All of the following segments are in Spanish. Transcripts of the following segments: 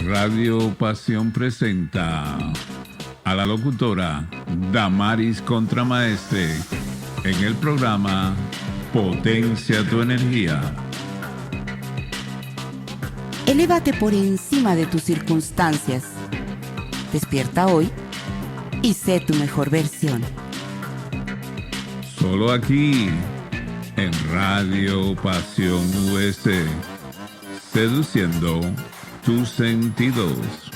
Radio Pasión presenta a la locutora Damaris Contramaestre en el programa Potencia tu Energía. Elévate por encima de tus circunstancias. Despierta hoy y sé tu mejor versión. Solo aquí, en Radio Pasión US, seduciendo tus sentidos.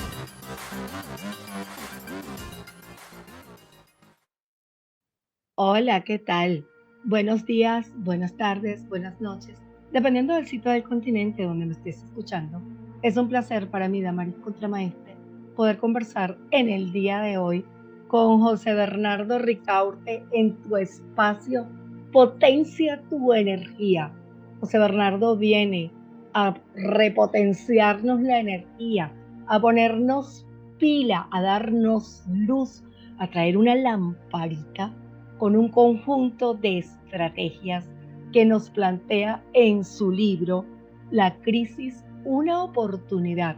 Hola, ¿qué tal? Buenos días, buenas tardes, buenas noches, dependiendo del sitio del continente donde me estés escuchando. Es un placer para mí, Damaris Contramaestre, poder conversar en el día de hoy con José Bernardo Ricaurte en tu espacio Potencia tu Energía. José Bernardo viene a repotenciarnos la energía, a ponernos pila, a darnos luz, a traer una lamparita con un conjunto de estrategias que nos plantea en su libro La crisis, una oportunidad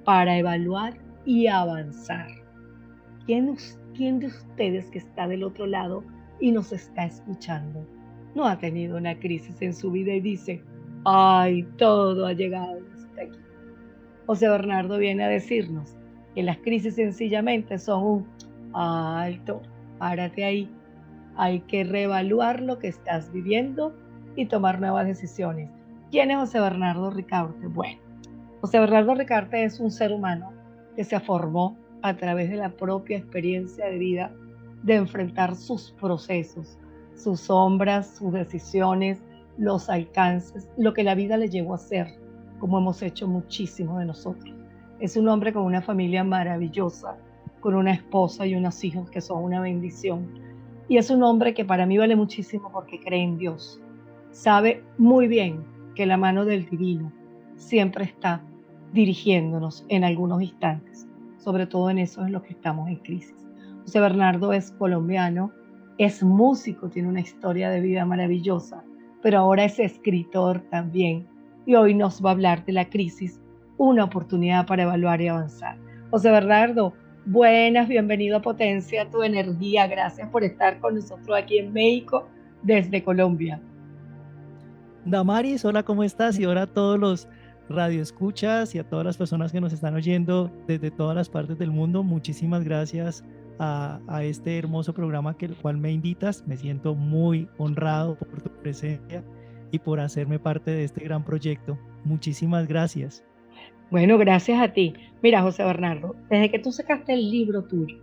para evaluar y avanzar. ¿Quién de ustedes que está del otro lado y nos está escuchando no ha tenido una crisis en su vida y dice, ay, todo ha llegado hasta aquí? José Bernardo viene a decirnos que las crisis sencillamente son un alto, párate ahí. Hay que reevaluar lo que estás viviendo y tomar nuevas decisiones. ¿Quién es José Bernardo Ricaurte? Bueno, José Bernardo Ricaurte es un ser humano que se formó a través de la propia experiencia de vida de enfrentar sus procesos, sus sombras, sus decisiones, los alcances, lo que la vida le llevó a hacer, como hemos hecho muchísimos de nosotros. Es un hombre con una familia maravillosa, con una esposa y unos hijos que son una bendición. Y es un hombre que para mí vale muchísimo porque cree en Dios. Sabe muy bien que la mano del divino siempre está dirigiéndonos en algunos instantes, sobre todo en eso en los que estamos en crisis. José Bernardo es colombiano, es músico, tiene una historia de vida maravillosa, pero ahora es escritor también. Y hoy nos va a hablar de la crisis, una oportunidad para evaluar y avanzar. José Bernardo, buenas, bienvenido a Potencia tu Energía. Gracias por estar con nosotros aquí en México desde Colombia. Damaris, hola, ¿cómo estás? Y ahora a todos los radioescuchas y a todas las personas que nos están oyendo desde todas las partes del mundo, muchísimas gracias a este hermoso programa que el cual me invitas. Me siento muy honrado por tu presencia y por hacerme parte de este gran proyecto. Muchísimas gracias. Bueno, gracias a ti. Mira, José Bernardo, desde que tú sacaste el libro tuyo,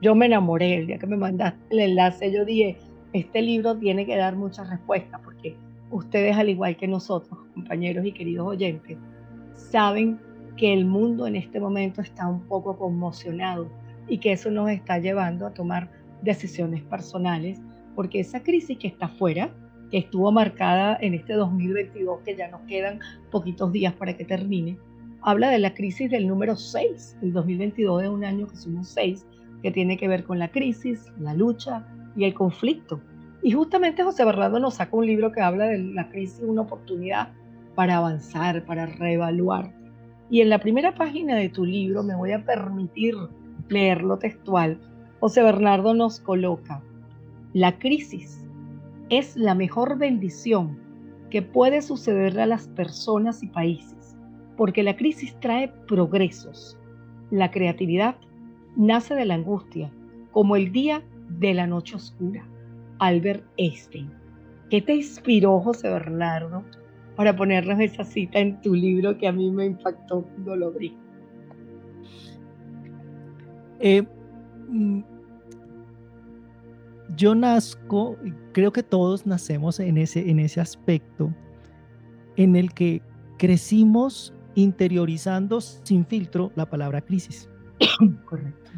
yo me enamoré. El día que me mandaste el enlace, yo dije, este libro tiene que dar muchas respuestas, porque ustedes, al igual que nosotros, compañeros y queridos oyentes, saben que el mundo en este momento está un poco conmocionado y que eso nos está llevando a tomar decisiones personales, porque esa crisis que está afuera, que estuvo marcada en este 2022, que ya nos quedan poquitos días para que termine, habla de la crisis del número 6. El 2022 es un año que somos 6, que tiene que ver con la crisis, la lucha y el conflicto. Y justamente José Bernardo nos saca un libro que habla de la crisis, una oportunidad para avanzar, para reevaluar. Y en la primera página de tu libro, me voy a permitir leerlo textual, José Bernardo nos coloca, la crisis es la mejor bendición que puede suceder a las personas y países, porque la crisis trae progresos. La creatividad nace de la angustia, como el día de la noche oscura. Albert Einstein. ¿Qué te inspiró, José Bernardo, para ponernos esa cita en tu libro que a mí me impactó cuando lo abrí? Yo nazco, creo que todos nacemos en ese aspecto en el que crecimos interiorizando sin filtro la palabra crisis. Correcto.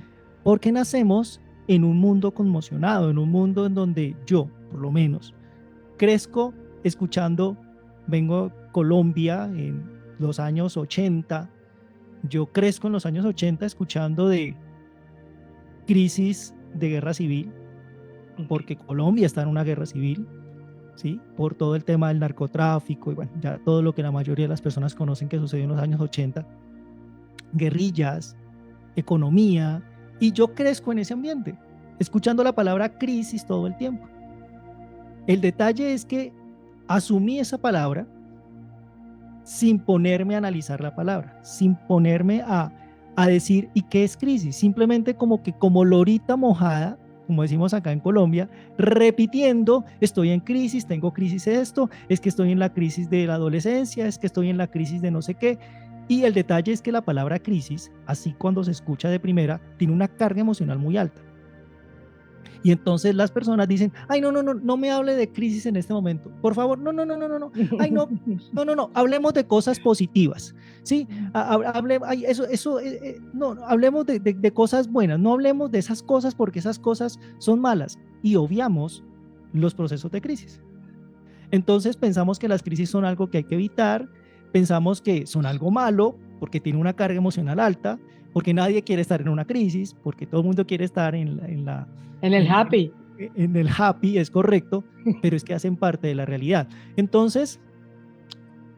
Porque nacemos en un mundo conmocionado, en un mundo en donde yo, por lo menos, crezco escuchando, vengo de Colombia en los años 80, yo crezco en los años 80 escuchando de crisis de guerra civil, porque Colombia está en una guerra civil, ¿sí? Por todo el tema del narcotráfico y bueno, ya todo lo que la mayoría de las personas conocen que sucedió en los años 80. guerrillas, economía, y yo crezco en ese ambiente, escuchando la palabra crisis todo el tiempo. El detalle es que asumí esa palabra sin ponerme a analizar la palabra, sin ponerme a decir, ¿y qué es crisis? Simplemente como lorita mojada, como decimos acá en Colombia, repitiendo, estoy en crisis, tengo crisis de esto, es que estoy en la crisis de la adolescencia, es que estoy en la crisis de no sé qué. Y el detalle es que la palabra crisis, así cuando se escucha de primera, tiene una carga emocional muy alta. Y entonces las personas dicen, ay, no me hable de crisis en este momento. Por favor, no, ay, no, hablemos de cosas positivas, ¿sí? No, hablemos de cosas buenas, no hablemos de esas cosas porque esas cosas son malas y obviamos los procesos de crisis. Entonces pensamos que las crisis son algo que hay que evitar, pensamos que son algo malo porque tiene una carga emocional alta, porque nadie quiere estar en una crisis, porque todo el mundo quiere estar en el happy. En el happy, es correcto, pero es que hacen parte de la realidad. Entonces,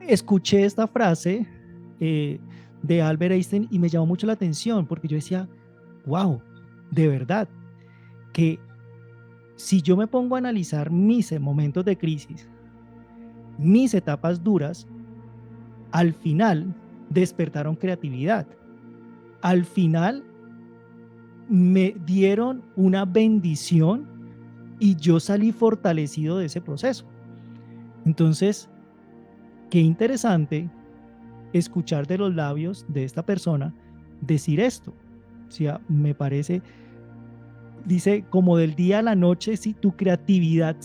escuché esta frase de Albert Einstein y me llamó mucho la atención porque yo decía, wow, de verdad, que si yo me pongo a analizar mis momentos de crisis, mis etapas duras, al final despertaron creatividad. Al final me dieron una bendición y yo salí fortalecido de ese proceso. Entonces, qué interesante escuchar de los labios de esta persona decir esto. O sea, me parece, dice, como del día a la noche, si tu creatividad,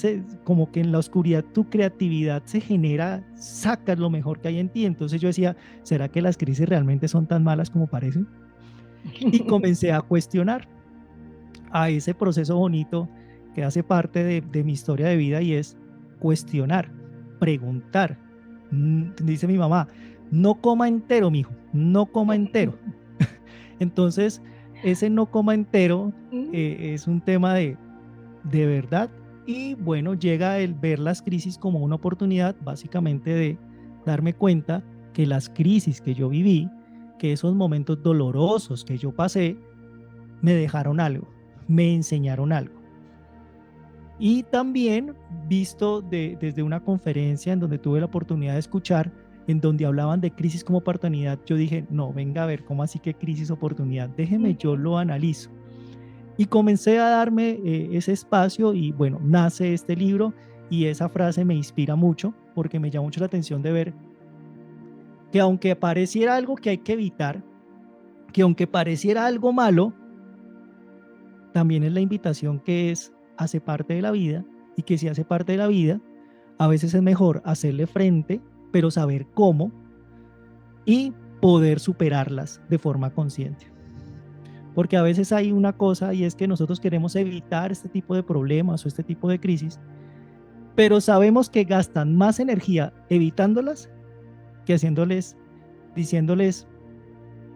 como que en la oscuridad tu creatividad se genera, sacas lo mejor que hay en ti. Entonces yo decía, ¿será que las crisis realmente son tan malas como parecen? Y comencé a cuestionar a ese proceso bonito que hace parte de mi historia de vida, y es cuestionar, preguntar. Dice mi mamá, no coma entero, mijo, no coma entero. Entonces, ese no coma entero es un tema de verdad. Y bueno, llega el ver las crisis como una oportunidad, básicamente de darme cuenta que las crisis que yo viví, que esos momentos dolorosos que yo pasé, me dejaron algo, me enseñaron algo. Y también visto desde una conferencia en donde tuve la oportunidad de escuchar, en donde hablaban de crisis como oportunidad, yo dije, no, venga a ver, ¿cómo así que crisis oportunidad? Déjeme, yo lo analizo. Y comencé a darme ese espacio y bueno, nace este libro, y esa frase me inspira mucho porque me llama mucho la atención de ver que aunque pareciera algo que hay que evitar, que aunque pareciera algo malo, también es la invitación que hace parte de la vida, y que si hace parte de la vida, a veces es mejor hacerle frente, pero saber cómo y poder superarlas de forma consciente. Porque a veces hay una cosa, y es que nosotros queremos evitar este tipo de problemas o este tipo de crisis, pero sabemos que gastan más energía evitándolas que diciéndoles,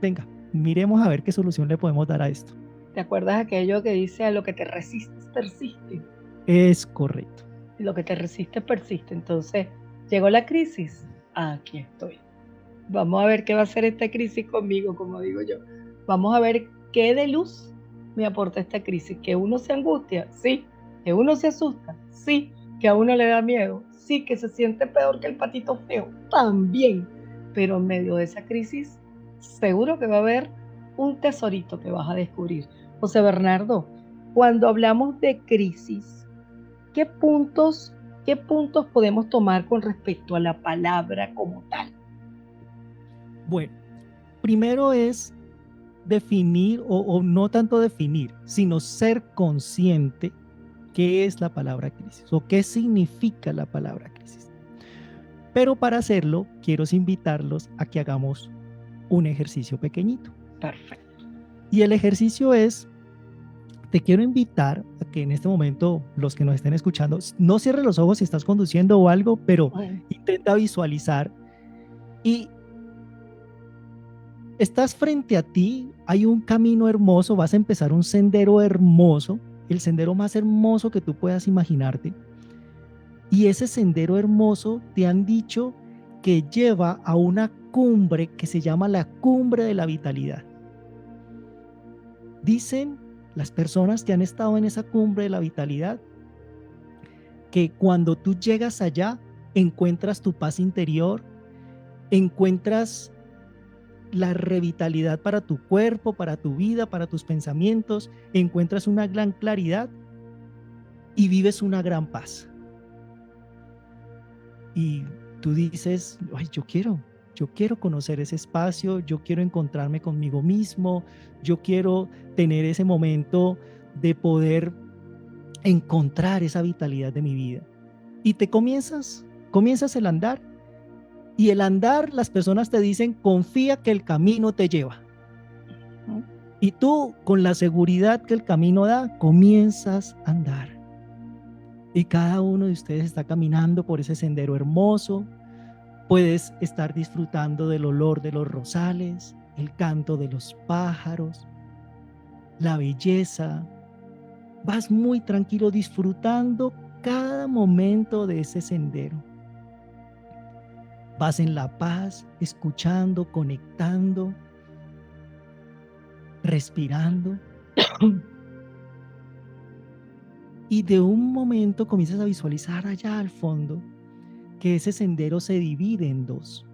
venga, miremos a ver qué solución le podemos dar a esto. ¿Te acuerdas aquello que dice, a lo que te resistes persiste? Es correcto. Y lo que te resiste persiste. Entonces, llegó la crisis, aquí estoy. Vamos a ver qué va a hacer esta crisis conmigo, como digo yo. Vamos a ver qué de luz me aporta esta crisis. Que uno se angustia, sí. Que uno se asusta, sí. Que a uno le da miedo, sí. Que se siente peor que el patito feo, también. Pero en medio de esa crisis, seguro que va a haber un tesorito que vas a descubrir. José Bernardo, cuando hablamos de crisis, ¿qué puntos podemos tomar con respecto a la palabra como tal? Bueno, primero es definir, o no tanto definir, sino ser consciente qué es la palabra crisis o qué significa la palabra crisis. Pero para hacerlo, quiero invitarlos a que hagamos un ejercicio pequeñito. Perfecto. Y el ejercicio es, te quiero invitar a que en este momento, los que nos estén escuchando, no cierres los ojos si estás conduciendo o algo, pero intenta visualizar, y estás frente a ti, hay un camino hermoso, vas a empezar un sendero hermoso, el sendero más hermoso que tú puedas imaginarte. Y ese sendero hermoso te han dicho que lleva a una cumbre que se llama la cumbre de la vitalidad. Dicen las personas que han estado en esa cumbre de la vitalidad que cuando tú llegas allá encuentras tu paz interior, encuentras la revitalidad para tu cuerpo, para tu vida, para tus pensamientos, encuentras una gran claridad y vives una gran paz. Y tú dices, ay, yo quiero conocer ese espacio, yo quiero encontrarme conmigo mismo, yo quiero tener ese momento de poder encontrar esa vitalidad de mi vida. Y te comienzas el andar, y el andar, las personas te dicen, confía que el camino te lleva. Y tú, con la seguridad que el camino da, comienzas a andar. Y cada uno de ustedes está caminando por ese sendero hermoso. Puedes estar disfrutando del olor de los rosales, el canto de los pájaros, la belleza. Vas muy tranquilo disfrutando cada momento de ese sendero. Vas en la paz, escuchando, conectando, respirando. Y de un momento comienzas a visualizar allá al fondo que ese sendero se divide en dos.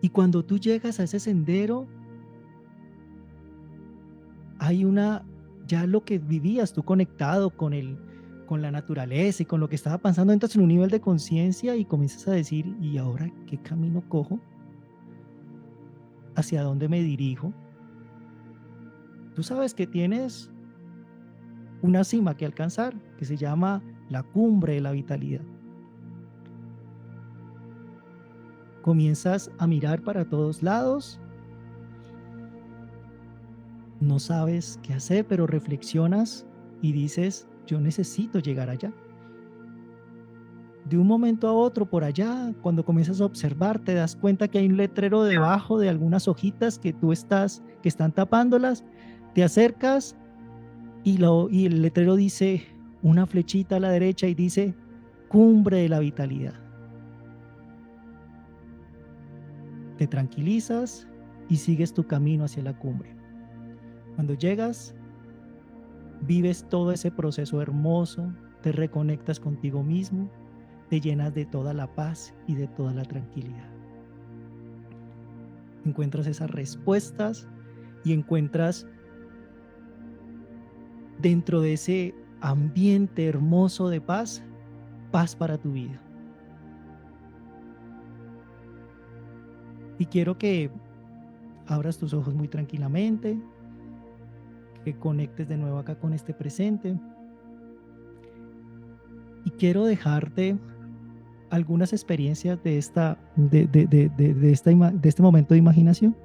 Y cuando tú llegas a ese sendero, hay ya lo que vivías tú conectado con la naturaleza y con lo que estaba pasando, entras en un nivel de conciencia y comienzas a decir, ¿y ahora qué camino cojo? ¿Hacia dónde me dirijo? Tú sabes que tienes una cima que alcanzar, que se llama la cumbre de la vitalidad. Comienzas a mirar para todos lados. No sabes qué hacer, pero reflexionas y dices, yo necesito llegar allá. De un momento a otro, por allá, cuando comienzas a observar, te das cuenta que hay un letrero debajo de algunas hojitas que están tapándolas. Te acercas y el letrero dice una flechita a la derecha y dice cumbre de la vitalidad. Te tranquilizas y sigues tu camino hacia la cumbre. Cuando llegas, vives todo ese proceso hermoso, te reconectas contigo mismo, te llenas de toda la paz y de toda la tranquilidad. Encuentras esas respuestas y encuentras dentro de ese ambiente hermoso de paz, paz para tu vida. Y quiero que abras tus ojos muy tranquilamente, que conectes de nuevo acá con este presente. Y quiero dejarte algunas experiencias de este momento de imaginación.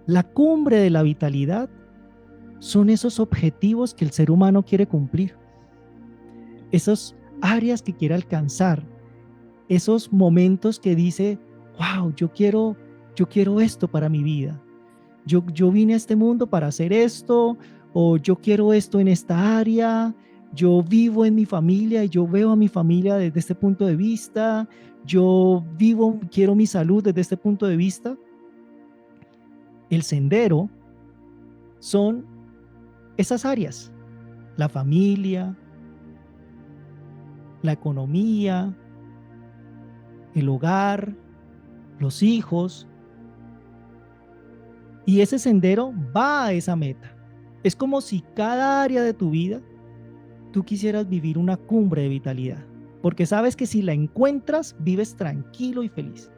La cumbre de la vitalidad son esos objetivos que el ser humano quiere cumplir, esas áreas que quiere alcanzar, esos momentos que dice, wow, yo quiero esto para mi vida. Yo vine a este mundo para hacer esto, o yo quiero esto en esta área. Yo vivo en mi familia y yo veo a mi familia desde este punto de vista. Quiero mi salud desde este punto de vista. El sendero son esas áreas: la familia, la economía, el hogar, los hijos. Y ese sendero va a esa meta. Es como si cada área de tu vida tú quisieras vivir una cumbre de vitalidad, porque sabes que si la encuentras, vives tranquilo y feliz.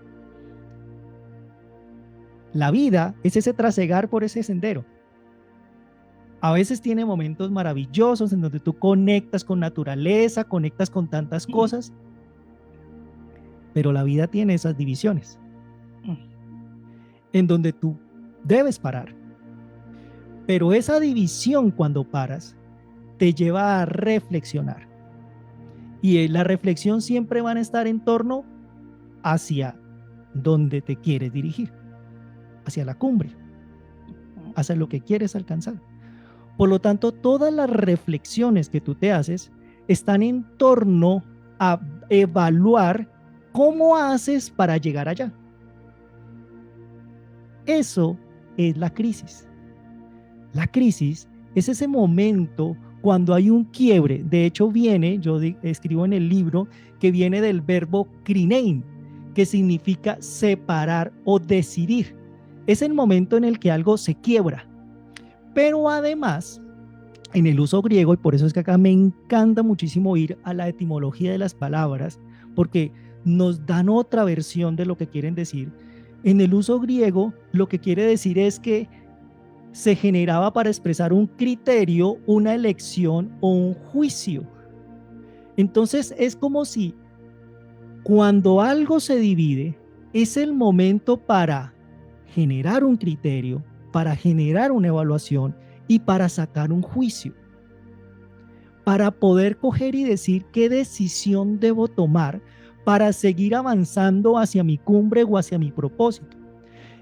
La vida es ese trasegar por ese sendero. A veces tiene momentos maravillosos en donde tú conectas con naturaleza, conectas con tantas cosas, pero la vida tiene esas divisiones en donde tú debes parar. Pero esa división, cuando paras, te lleva a reflexionar. Y la reflexión siempre va a estar en torno hacia donde te quieres dirigir, hacia la cumbre, hacia lo que quieres alcanzar. Por lo tanto, todas las reflexiones que tú te haces están en torno a evaluar cómo haces para llegar allá. Eso es la crisis. La crisis es ese momento cuando hay un quiebre. De hecho yo escribo en el libro que viene del verbo krinein, que significa separar o decidir. Es el momento en el que algo se quiebra. Pero además, en el uso griego, y por eso es que acá me encanta muchísimo ir a la etimología de las palabras, porque nos dan otra versión de lo que quieren decir. En el uso griego, lo que quiere decir es que se generaba para expresar un criterio, una elección o un juicio. Entonces es como si cuando algo se divide, es el momento para generar un criterio, para generar una evaluación y para sacar un juicio, para poder coger y decir qué decisión debo tomar para seguir avanzando hacia mi cumbre o hacia mi propósito.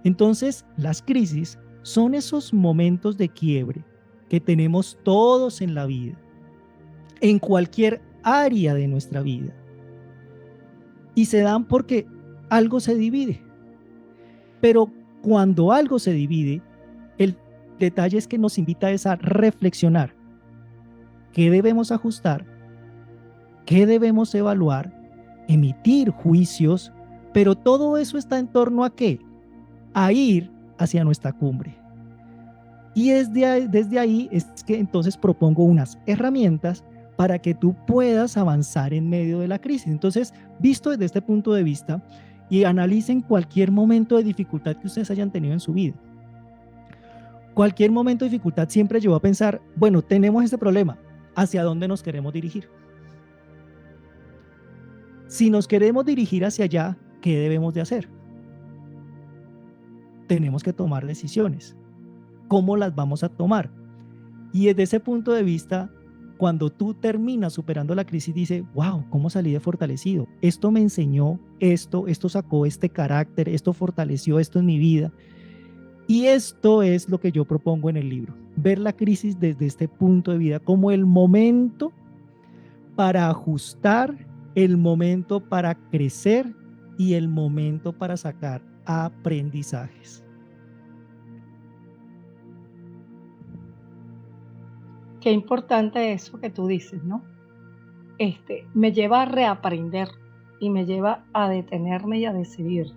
Entonces, las crisis son esos momentos de quiebre que tenemos todos en la vida, en cualquier área de nuestra vida, y se dan porque algo se divide. Pero cuando algo se divide, el detalle es que nos invita a reflexionar qué debemos ajustar, qué debemos evaluar, emitir juicios, pero todo eso está en torno a qué? A ir hacia nuestra cumbre. Y desde ahí es que entonces propongo unas herramientas para que tú puedas avanzar en medio de la crisis. Entonces, visto desde este punto de vista, y analicen cualquier momento de dificultad que ustedes hayan tenido en su vida. Cualquier momento de dificultad siempre llevó a pensar, bueno, tenemos este problema, ¿hacia dónde nos queremos dirigir? Si nos queremos dirigir hacia allá, ¿qué debemos de hacer? Tenemos que tomar decisiones. ¿Cómo las vamos a tomar? Y desde ese punto de vista, cuando tú terminas superando la crisis, dices, wow, ¿cómo salí de fortalecido? Esto me enseñó esto sacó este carácter, esto fortaleció esto en mi vida. Y esto es lo que yo propongo en el libro, ver la crisis desde este punto de vida como el momento para ajustar, el momento para crecer y el momento para sacar aprendizajes. Qué importante eso que tú dices, ¿no? Me lleva a reaprender y me lleva a detenerme y a decidir.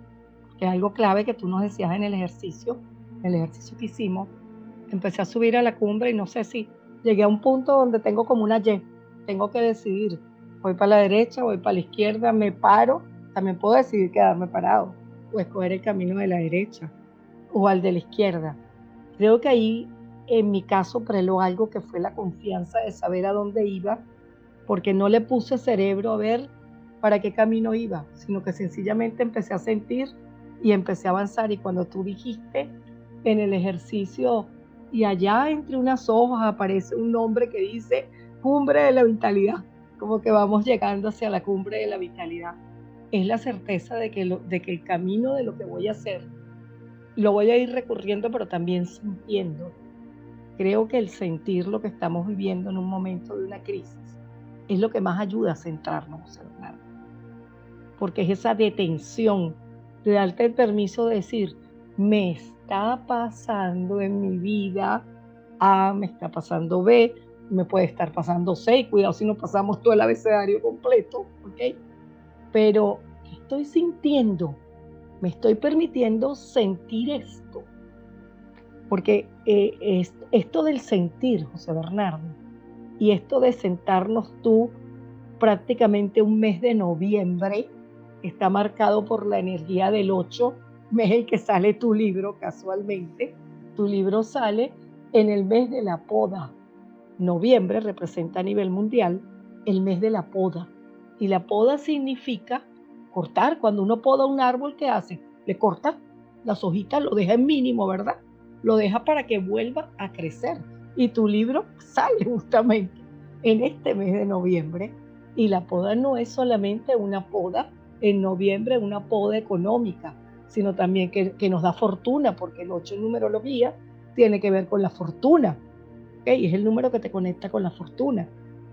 Que es algo clave que tú nos decías en el ejercicio que hicimos. Empecé a subir a la cumbre y no sé si llegué a un punto donde tengo como una Y. Tengo que decidir. Voy para la derecha, voy para la izquierda, me paro. También puedo decidir quedarme parado o escoger el camino de la derecha o al de la izquierda. Creo que ahí, en mi caso, preló algo que fue la confianza de saber a dónde iba, porque no le puse cerebro a ver para qué camino iba, sino que sencillamente empecé a sentir y empecé a avanzar. Y cuando tú dijiste en el ejercicio, y allá entre unas hojas aparece un nombre que dice Cumbre de la Vitalidad, como que vamos llegando hacia la cumbre de la vitalidad, es la certeza de que el camino de lo que voy a hacer lo voy a ir recurriendo, pero también sintiendo. Creo que el sentir lo que estamos viviendo en un momento de una crisis es lo que más ayuda a centrarnos, Bernardo. Porque es esa detención de darte el permiso de decir, me está pasando en mi vida A, me está pasando B, me puede estar pasando C, y cuidado si no pasamos todo el abecedario completo, ¿ok? Pero, ¿qué estoy sintiendo? Me estoy permitiendo sentir esto. Porque esto del sentir, José Bernardo, y esto de sentarnos tú prácticamente un mes de noviembre, está marcado por la energía del 8, mes en que sale tu libro casualmente. Tu libro sale en el mes de la poda. Noviembre representa a nivel mundial el mes de la poda. Y la poda significa cortar. Cuando uno poda un árbol, ¿qué hace? Le corta las hojitas, lo deja en mínimo, ¿verdad? Lo deja para que vuelva a crecer. Y tu libro sale justamente en este mes de noviembre. Y la poda no es solamente una poda en noviembre, una poda económica, sino también que nos da fortuna, porque el 8 en numerología tiene que ver con la fortuna. Es el número que te conecta con la fortuna.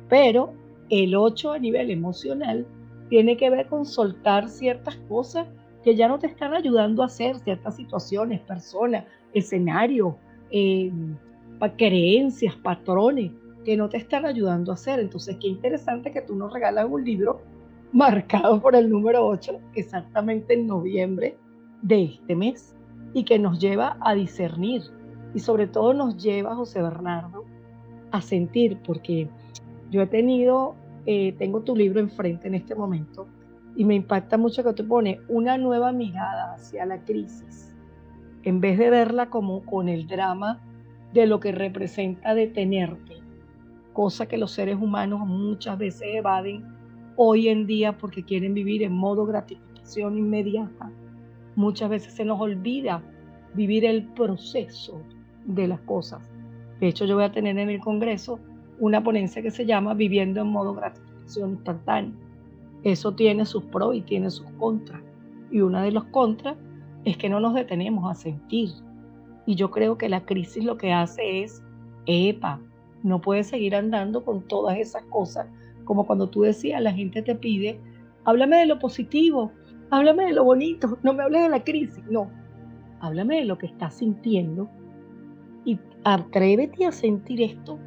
Pero el 8 a nivel emocional tiene que ver con soltar ciertas cosas que ya no te están ayudando a hacer, ciertas situaciones, personas, escenarios, eh, creencias, patrones que no te están ayudando a hacer. Entonces, qué interesante que tú nos regalas un libro marcado por el número 8, exactamente en noviembre de este mes, y que nos lleva a discernir y sobre todo nos lleva, José Bernardo, a sentir, porque yo tengo tu libro enfrente en este momento y me impacta mucho que tú pones una nueva mirada hacia la crisis, en vez de verla como con el drama de lo que representa detenerte, cosa que los seres humanos muchas veces evaden hoy en día porque quieren vivir en modo gratificación inmediata. Muchas veces se nos olvida vivir el proceso de las cosas. De hecho, yo voy a tener en el Congreso una ponencia que se llama Viviendo en modo gratificación instantánea. Eso tiene sus pros y tiene sus contras. Y una de los contras es que no nos detenemos a sentir. Y yo creo que la crisis lo que hace es, epa, no puedes seguir andando con todas esas cosas, como cuando tú decías, la gente te pide, háblame de lo positivo, háblame de lo bonito, no me hables de la crisis, no, háblame de lo que estás sintiendo y atrévete a sentir esto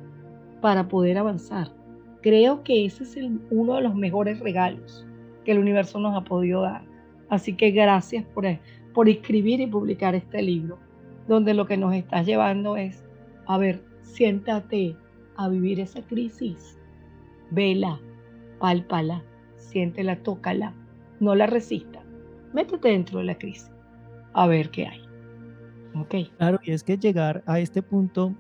para poder avanzar. Creo que ese es uno de los mejores regalos que el universo nos ha podido dar. Así que gracias por escribir y publicar este libro, donde lo que nos estás llevando es, a ver, siéntate a vivir esa crisis, vela, pálpala, siéntela, tócala, no la resistas, métete dentro de la crisis, a ver qué hay. Ok. Claro, y es que llegar a este punto,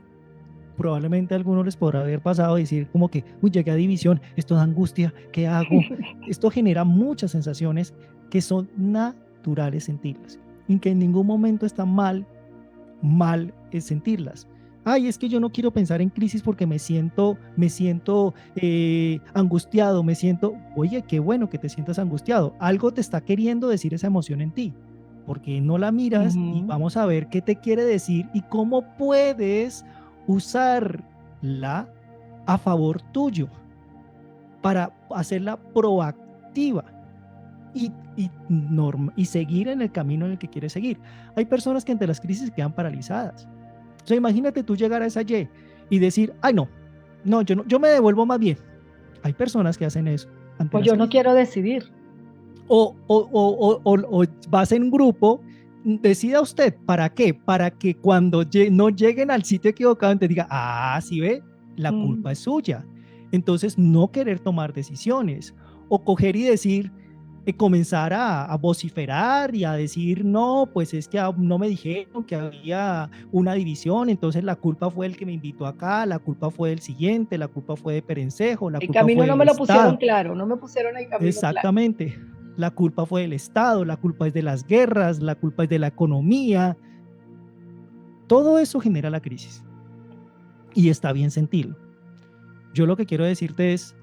probablemente a algunos les podrá haber pasado decir como que, uy, llegué a división, esto da angustia, ¿qué hago? Esto genera muchas sensaciones que son naturales sentirlas y que en ningún momento está mal es sentirlas. Ay, es que yo no quiero pensar en crisis porque me siento angustiado, oye, qué bueno que te sientas angustiado. Algo te está queriendo decir esa emoción en ti, porque no la miras y vamos a ver qué te quiere decir y cómo puedes usarla a favor tuyo para hacerla proactiva y seguir en el camino en el que quieres seguir. Hay personas que ante las crisis quedan paralizadas. O sea, imagínate tú llegar a esa y decir, ay, no, yo me devuelvo más bien. Hay personas que hacen eso. Pues yo no quiero decidir. O vas en grupo, decida usted, ¿para qué? Para que cuando no lleguen al sitio equivocado, te diga, sí ve, la culpa es suya. Entonces, no querer tomar decisiones o coger y decir, comenzar a vociferar y a decir, no, pues es que no me dijeron que había una división, entonces la culpa fue el que me invitó acá, la culpa fue del siguiente, la culpa fue de Perencejo, la culpa fue del Estado. El camino no me lo pusieron claro, no me pusieron el camino Exactamente. Claro. La culpa fue del Estado, la culpa es de las guerras, la culpa es de la economía. Todo eso genera la crisis. Y está bien sentirlo. Yo lo que quiero decirte es,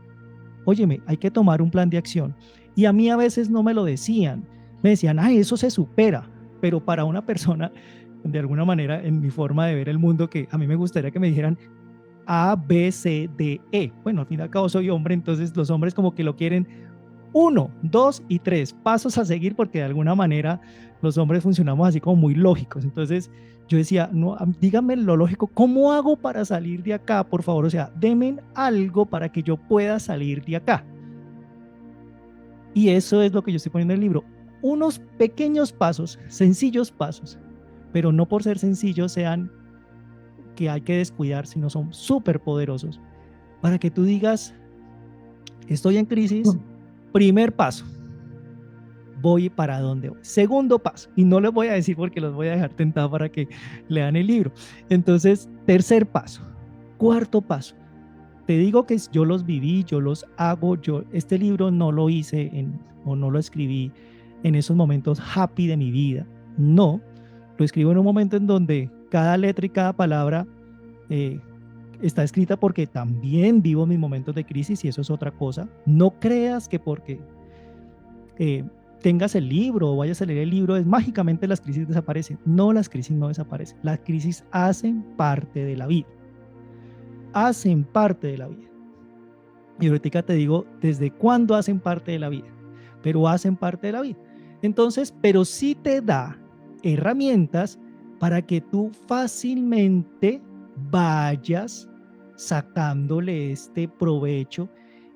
óyeme, hay que tomar un plan de acción. Y a mí a veces no me lo decían. Me decían, eso se supera. Pero para una persona, de alguna manera, en mi forma de ver el mundo, que a mí me gustaría que me dijeran A, B, C, D, E. Bueno, al fin y al cabo soy hombre, entonces los hombres como que lo quieren 1, 2 y 3 pasos a seguir, porque de alguna manera los hombres funcionamos así como muy lógicos. Entonces yo decía, no, díganme lo lógico, ¿cómo hago para salir de acá? Por favor, o sea, denme algo para que yo pueda salir de acá. Y eso es lo que yo estoy poniendo en el libro. Unos pequeños pasos, sencillos pasos, pero no por ser sencillos sean que hay que descuidar, sino son súper poderosos para que tú digas, estoy en crisis, primer paso, voy para dónde voy. Segundo paso, y no les voy a decir porque los voy a dejar tentados para que lean el libro. Entonces, tercer paso, cuarto paso. Te digo que yo los viví, yo los hago, este libro no lo hice o no lo escribí en esos momentos happy de mi vida. No, lo escribo en un momento en donde cada letra y cada palabra está escrita porque también vivo mis momentos de crisis y eso es otra cosa. No creas que porque tengas el libro o vayas a leer el libro, mágicamente las crisis desaparecen. No, las crisis no desaparecen. Las crisis hacen parte de la vida. Hacen parte de la vida. Y ahorita te digo, ¿desde cuándo hacen parte de la vida? pero hacen parte de la vida. Entonces, pero sí te da herramientas para que tú fácilmente vayas sacándole este provecho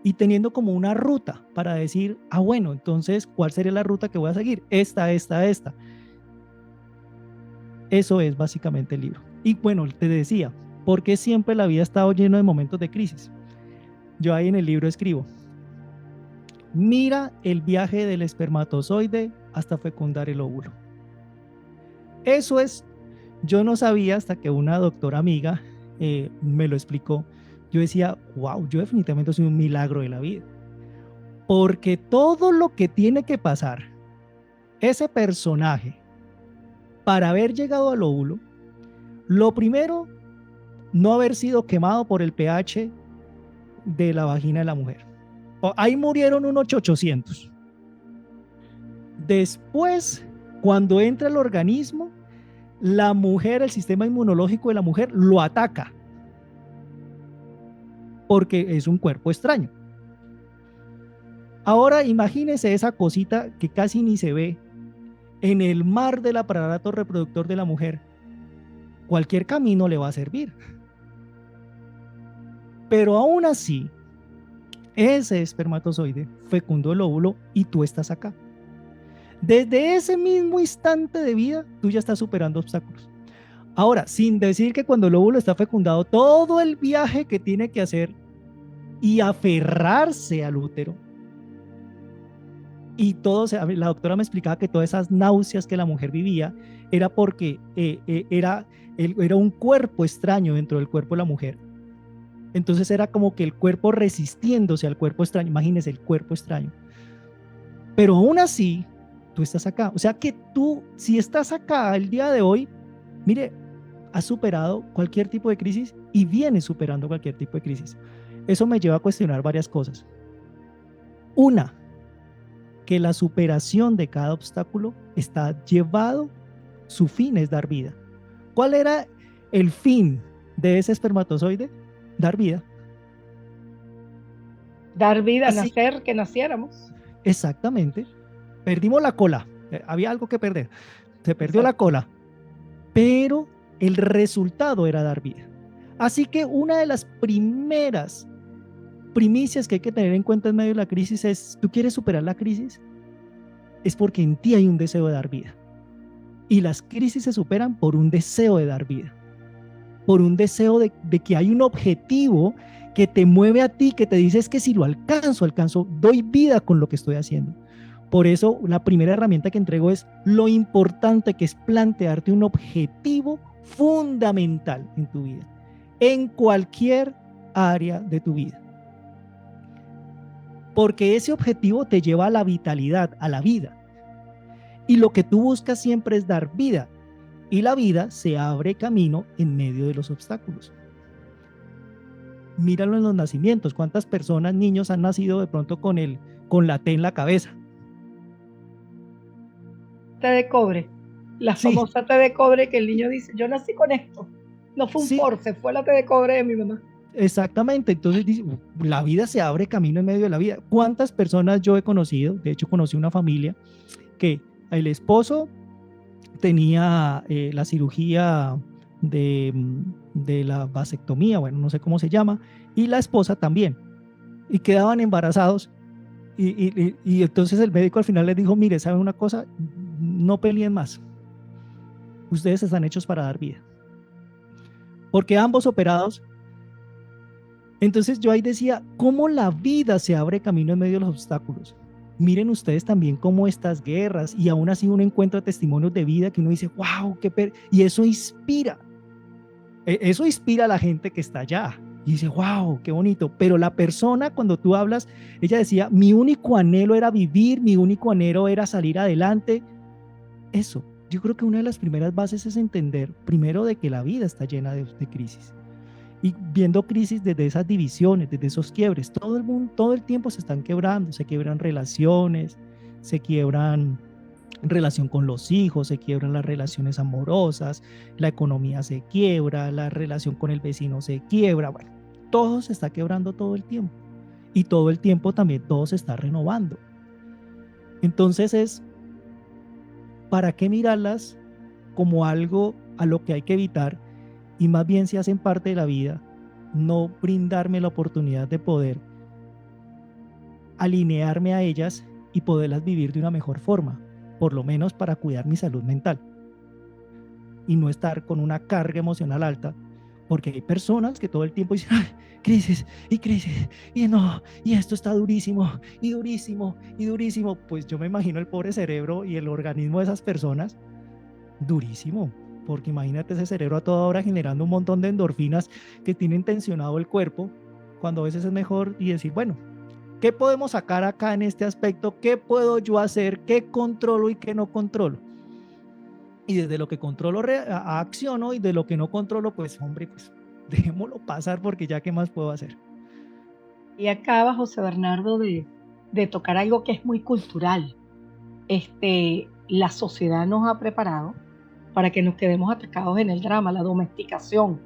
y teniendo como una ruta para decir, bueno, entonces, ¿cuál sería la ruta que voy a seguir? Esta. Eso es básicamente el libro. Y bueno, te decía, ¿por qué siempre la vida ha estado llena de momentos de crisis? Yo ahí en el libro escribo, mira el viaje del espermatozoide hasta fecundar el óvulo. Eso es, yo no sabía hasta que una doctora amiga me lo explicó. Yo decía, wow, yo definitivamente soy un milagro de la vida. Porque todo lo que tiene que pasar ese personaje para haber llegado al óvulo, lo primero, no haber sido quemado por el pH de la vagina de la mujer. Ahí murieron unos 800. Después, cuando entra el organismo, la mujer, el sistema inmunológico de la mujer lo ataca porque es un cuerpo extraño. Ahora imagínese esa cosita que casi ni se ve en el mar del aparato reproductor de la mujer. Cualquier camino le va a servir. Pero aún así, ese espermatozoide fecundó el óvulo y tú estás acá. Desde ese mismo instante de vida, tú ya estás superando obstáculos. Ahora, sin decir que cuando el óvulo está fecundado, todo el viaje que tiene que hacer y aferrarse al útero, y todo, la doctora me explicaba que todas esas náuseas que la mujer vivía era porque era un cuerpo extraño dentro del cuerpo de la mujer. Entonces era como que el cuerpo resistiéndose al cuerpo extraño. Imagínense el cuerpo extraño. Pero aún así, tú estás acá. O sea que tú, si estás acá el día de hoy, mire, has superado cualquier tipo de crisis y vienes superando cualquier tipo de crisis. Eso me lleva a cuestionar varias cosas. Una, que la superación de cada obstáculo está llevado, su fin es dar vida. ¿Cuál era el fin de ese espermatozoide? Dar vida. Dar vida, Así, nacer, que naciéramos. Exactamente. Perdimos la cola. Había algo que perder. Se perdió la cola. Pero el resultado era dar vida. Así que una de las primeras primicias que hay que tener en cuenta en medio de la crisis es, ¿tú quieres superar la crisis? Es porque en ti hay un deseo de dar vida. Y las crisis se superan por un deseo de dar vida. Por un deseo de que hay un objetivo que te mueve a ti, que te dice es que si lo alcanzo, doy vida con lo que estoy haciendo. Por eso la primera herramienta que entrego es lo importante que es plantearte un objetivo fundamental en tu vida, en cualquier área de tu vida. Porque ese objetivo te lleva a la vitalidad, a la vida. Y lo que tú buscas siempre es dar vida. Y la vida se abre camino en medio de los obstáculos. Míralo en los nacimientos. ¿Cuántas personas, niños, han nacido de pronto con la T en la cabeza? T de cobre. La famosa T de cobre que el niño dice, yo nací con esto. No fue un force, fue la T de cobre de mi mamá. Exactamente, entonces la vida se abre camino en medio de la vida. ¿Cuántas personas yo he conocido? De hecho, conocí una familia que el esposo tenía la cirugía de la vasectomía, bueno, no sé cómo se llama, y la esposa también, y quedaban embarazados, y entonces el médico al final les dijo, mire, ¿saben una cosa? No peleen más, ustedes están hechos para dar vida, porque ambos operados. Entonces yo ahí decía, ¿cómo la vida se abre camino en medio de los obstáculos? Miren ustedes también cómo estas guerras, y aún así uno encuentra testimonios de vida que uno dice, wow, y eso inspira. Eso inspira a la gente que está allá. Y dice, wow, qué bonito. Pero la persona, cuando tú hablas, ella decía, mi único anhelo era vivir, mi único anhelo era salir adelante. Eso, yo creo que una de las primeras bases es entender, primero, de que la vida está llena de crisis. Y viendo crisis desde esas divisiones, desde esos quiebres, todo el mundo, todo el tiempo se están quebrando, se quiebran relaciones, se quiebran relación con los hijos, se quiebran las relaciones amorosas, la economía se quiebra, la relación con el vecino se quiebra, bueno, todo se está quebrando todo el tiempo. Y todo el tiempo también todo se está renovando. Entonces ¿para qué mirarlas como algo a lo que hay que evitar? Y más bien si hacen parte de la vida, no brindarme la oportunidad de poder alinearme a ellas y poderlas vivir de una mejor forma, por lo menos para cuidar mi salud mental y no estar con una carga emocional alta, porque hay personas que todo el tiempo dicen, "Ay, crisis y crisis, y no, y esto está durísimo, y durísimo, y durísimo". Pues yo me imagino el pobre cerebro y el organismo de esas personas durísimo, porque imagínate ese cerebro a toda hora generando un montón de endorfinas que tienen tensionado el cuerpo, cuando a veces es mejor y decir, bueno, ¿qué podemos sacar acá en este aspecto? ¿Qué puedo yo hacer? ¿Qué controlo y qué no controlo? Y desde lo que controlo acciono, y de lo que no controlo, pues hombre, pues dejémoslo pasar, porque ya qué más puedo hacer. Y acaba, José Bernardo, de tocar algo que es muy cultural. La sociedad nos ha preparado para que nos quedemos atracados en el drama, la domesticación.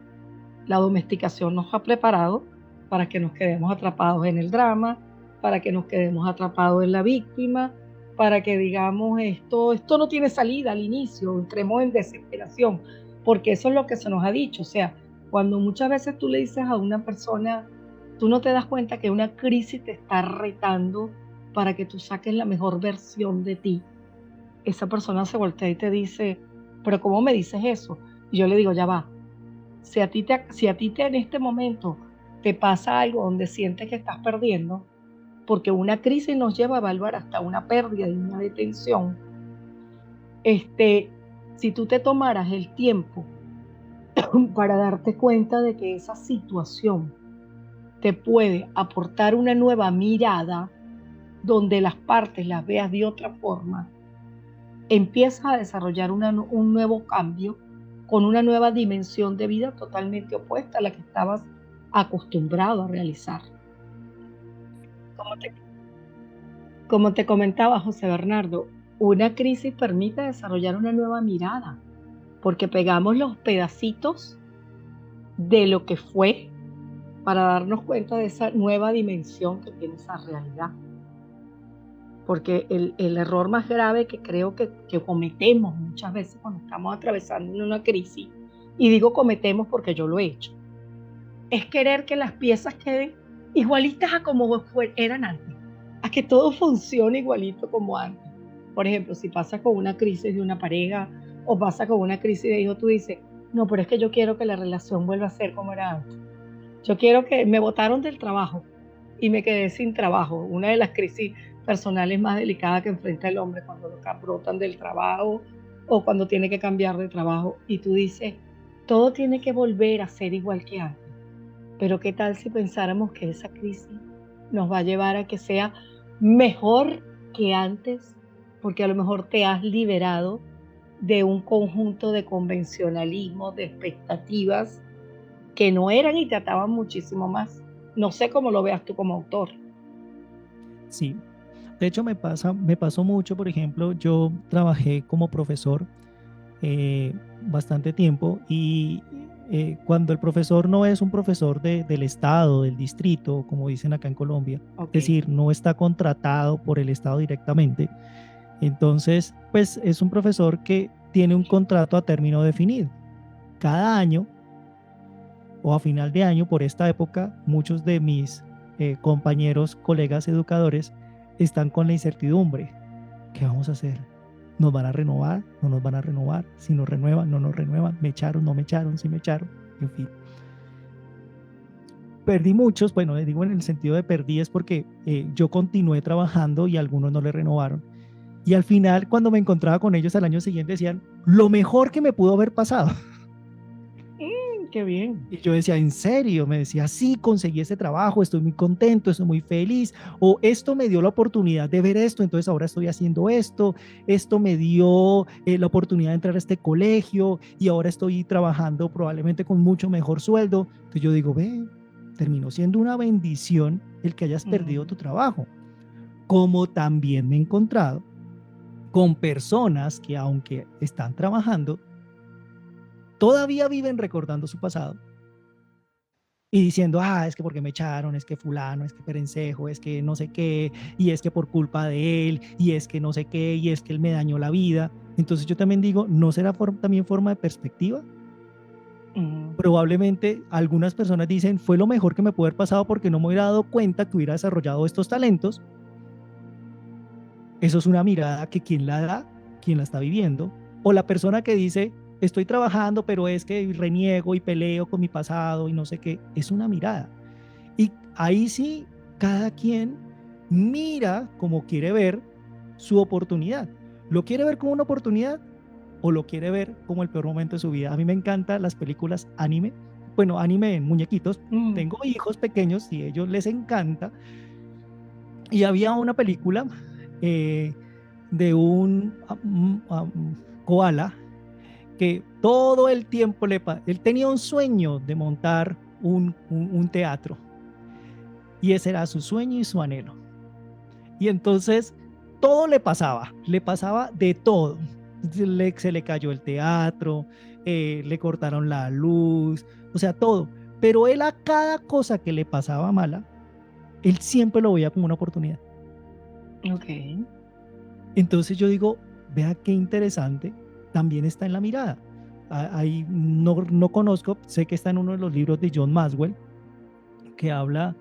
La domesticación nos ha preparado para que nos quedemos atrapados en el drama, para que nos quedemos atrapados en la víctima, para que digamos esto no tiene salida al inicio, entremos en desesperación, porque eso es lo que se nos ha dicho. O sea, cuando muchas veces tú le dices a una persona, tú no te das cuenta que una crisis te está retando para que tú saques la mejor versión de ti. Esa persona se voltea y te dice, pero ¿cómo me dices eso? Y yo le digo, ya va, si a ti en este momento te pasa algo donde sientes que estás perdiendo, porque una crisis nos lleva a evaluar hasta una pérdida y una detención, si tú te tomaras el tiempo para darte cuenta de que esa situación te puede aportar una nueva mirada donde las partes las veas de otra forma, empiezas a desarrollar un nuevo cambio con una nueva dimensión de vida totalmente opuesta a la que estabas acostumbrado a realizar. Como te, como te comentaba, José Bernardo, una crisis permite desarrollar una nueva mirada, porque pegamos los pedacitos de lo que fue para darnos cuenta de esa nueva dimensión que tiene esa realidad. Porque el error más grave que creo que cometemos muchas veces cuando estamos atravesando una crisis, y digo cometemos porque yo lo he hecho, es querer que las piezas queden igualitas a como eran antes, a que todo funcione igualito como antes. Por ejemplo, si pasa con una crisis de una pareja o pasa con una crisis de hijo, tú dices, no, pero es que yo quiero que la relación vuelva a ser como era antes. Yo quiero que me botaron del trabajo y me quedé sin trabajo. Una de las crisis personales más delicadas que enfrenta el hombre cuando lo brotan del trabajo o cuando tiene que cambiar de trabajo. Y tú dices, todo tiene que volver a ser igual que antes. Pero ¿qué tal si pensáramos que esa crisis nos va a llevar a que sea mejor que antes? Porque a lo mejor te has liberado de un conjunto de convencionalismos, de expectativas que no eran y te ataban muchísimo más. No sé cómo lo veas tú como autor. Sí, de hecho me pasó mucho. Por ejemplo, yo trabajé como profesor bastante tiempo, y cuando el profesor no es un profesor del estado, del distrito, como dicen acá en Colombia, es decir, no está contratado por el estado directamente, entonces pues es un profesor que tiene un contrato a término definido. Cada año o a final de año, por esta época, muchos de mis compañeros, colegas educadores están con la incertidumbre. ¿Qué vamos a hacer? ¿Nos van a renovar? ¿No nos van a renovar? Si nos renuevan, no nos renuevan. ¿Me echaron? ¿No me echaron? ¿Sí me echaron? En fin. Perdí muchos. Bueno, digo en el sentido de perdí es porque yo continué trabajando y algunos no le renovaron. Y al final, cuando me encontraba con ellos al año siguiente, decían, lo mejor que me pudo haber pasado. Qué bien. Y yo decía, ¿en serio? Me decía, sí, conseguí este trabajo, estoy muy contento, estoy muy feliz, o esto me dio la oportunidad de ver esto, entonces ahora estoy haciendo esto me dio la oportunidad de entrar a este colegio y ahora estoy trabajando probablemente con mucho mejor sueldo. Entonces yo digo, ve, terminó siendo una bendición el que hayas perdido tu trabajo. Como también me he encontrado con personas que, aunque están trabajando, todavía viven recordando su pasado y diciendo, es que porque me echaron, es que fulano, es que perencejo, es que no sé qué, y es que por culpa de él, y es que no sé qué, y es que él me dañó la vida. Entonces yo también digo, ¿no será también forma de perspectiva? Ujú. Probablemente algunas personas dicen, fue lo mejor que me pudo haber pasado porque no me hubiera dado cuenta que hubiera desarrollado estos talentos. Eso es una mirada que quien la da, quien la está viviendo, o la persona que dice, estoy trabajando, pero es que reniego y peleo con mi pasado y no sé qué, es una mirada. Y ahí sí, cada quien mira como quiere ver su oportunidad. ¿Lo quiere ver como una oportunidad o lo quiere ver como el peor momento de su vida? A mí me encantan las películas anime, bueno, anime en muñequitos. Mm. Tengo hijos pequeños y a ellos les encanta. Y había una película eh, de un koala que todo el tiempo él tenía un sueño de montar un teatro y ese era su sueño y su anhelo. Y entonces todo le pasaba de todo. Se le cayó el teatro, le cortaron la luz, o sea, todo. Pero él a cada cosa que le pasaba mala, él siempre lo veía como una oportunidad. Ok. Entonces yo digo, vea qué interesante, también está en la mirada. Ahí no conozco, sé que está en uno de los libros de John Maxwell, que habla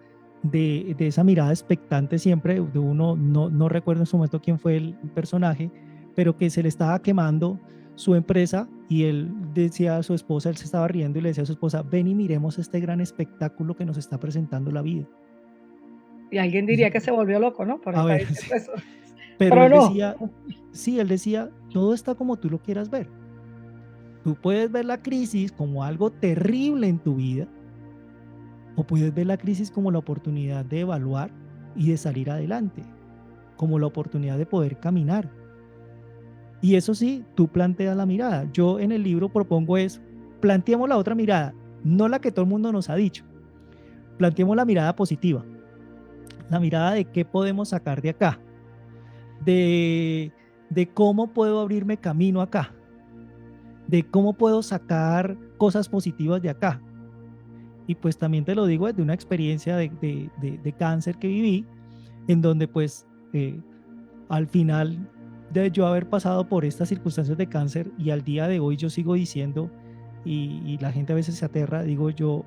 de esa mirada expectante siempre, de uno, no recuerdo en su momento quién fue el personaje, pero que se le estaba quemando su empresa y él decía a su esposa, él se estaba riendo y le decía a su esposa, ven y miremos este gran espectáculo que nos está presentando la vida. Y alguien Y diría que se volvió loco, ¿no? Por a estar ver, diciendo sí, eso. pero Pero él no. decía, sí, él decía, todo está como tú lo quieras ver. Tú puedes ver la crisis como algo terrible en tu vida o puedes ver la crisis como la oportunidad de evaluar y de salir adelante, como la oportunidad de poder caminar. Y eso sí, tú planteas la mirada. Yo en el libro propongo planteemos la otra mirada, no la que todo el mundo nos ha dicho. Planteemos la mirada positiva, la mirada de qué podemos sacar de acá, de, de cómo puedo abrirme camino acá, de cómo puedo sacar cosas positivas de acá. Y pues también te lo digo desde una experiencia de cáncer que viví, en donde pues al final de yo haber pasado por estas circunstancias de cáncer y al día de hoy yo sigo diciendo, y la gente a veces se aterra, digo yo,